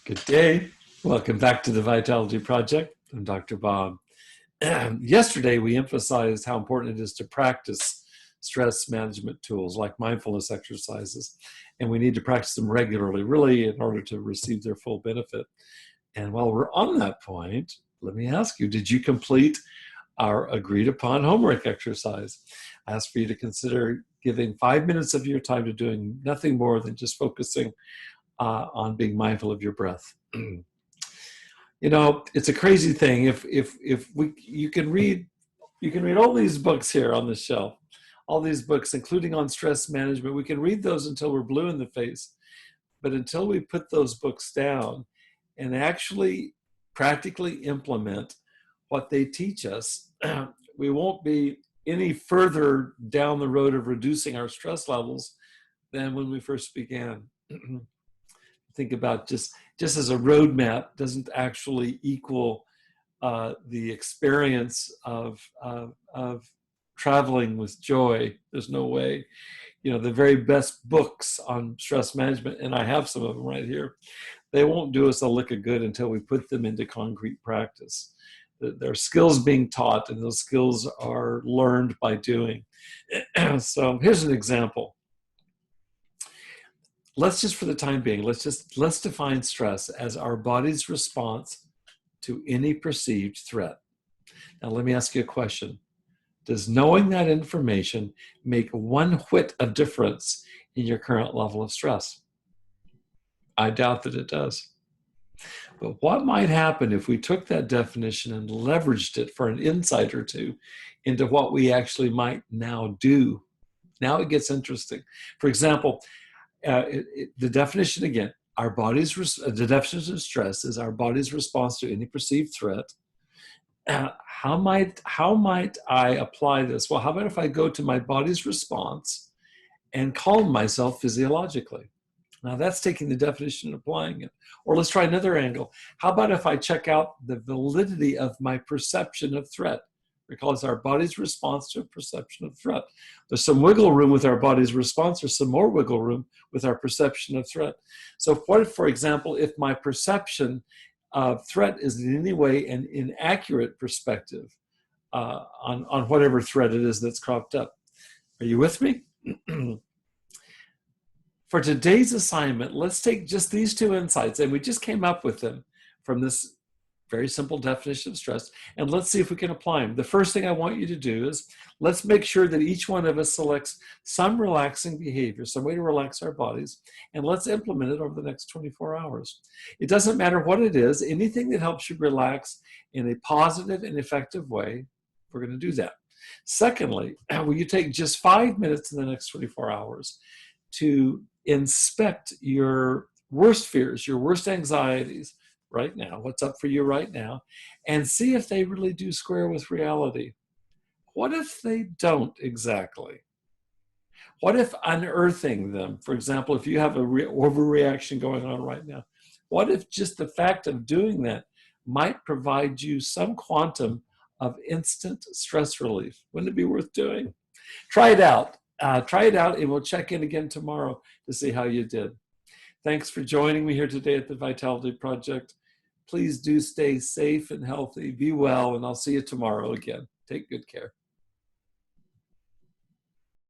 Good day. Welcome back to the Vitality Project. I'm Dr. Bob. Yesterday, we emphasized how important it is to practice stress management tools like mindfulness exercises. And we need to practice them regularly, really, in order to receive their full benefit. And while we're on that point, let me ask you, did you complete our agreed upon homework exercise? I asked for you to consider giving 5 minutes of your time to doing nothing more than just focusing on being mindful of your breath. You know, it's a crazy thing. You can read all these books here on the shelf, all these books, including on stress management. We can read those until we're blue in the face, but until we put those books down and actually practically implement what they teach us, we won't be any further down the road of reducing our stress levels than when we first began. Think about just as a roadmap doesn't actually equal the experience of traveling with joy. There's no way. You know, the very best books on stress management, and I have some of them right here, they won't do us a lick of good until we put them into concrete practice. There are skills being taught, and those skills are learned by doing. So here's an example. Let's just, for the time being, let's define stress as our body's response to any perceived threat. Now, let me ask you a question. Does knowing that information make one whit of difference in your current level of stress? I doubt that it does. But what might happen if we took that definition and leveraged it for an insight or two into what we actually might now do? Now it gets interesting. For example, the definition again, the definition of stress is our body's response to any perceived threat. How might I apply this? Well, how about if I go to my body's response and calm myself physiologically? Now that's taking the definition and applying it. Or let's try another angle. How about if I check out the validity of my perception of threat? Recall it's our body's response to a perception of threat. There's some wiggle room with our body's response. There's some more wiggle room with our perception of threat. So what if, for example, if my perception of threat is in any way an inaccurate perspective on whatever threat it is that's cropped up? Are you with me? For today's assignment, let's take just these two insights, and we just came up with them from this very simple definition of stress, and let's see if we can apply them. The first thing I want you to do is let's make sure that each one of us selects some relaxing behavior, some way to relax our bodies, and let's implement it over the next 24 hours. It doesn't matter what it is, anything that helps you relax in a positive and effective way, we're going to do that. Secondly, will you take just 5 minutes in the next 24 hours to inspect your worst fears, your worst anxieties, right now, what's up for you right now, and see if they really do square with reality. What if they don't exactly? What if unearthing them, for example, if you have a overreaction going on right now, what if just the fact of doing that might provide you some quantum of instant stress relief? Wouldn't it be worth doing? Try it out. And we'll check in again tomorrow to see how you did. Thanks for joining me here today at the Vitality Project. Please do stay safe and healthy. Be well, and I'll see you tomorrow again. Take good care.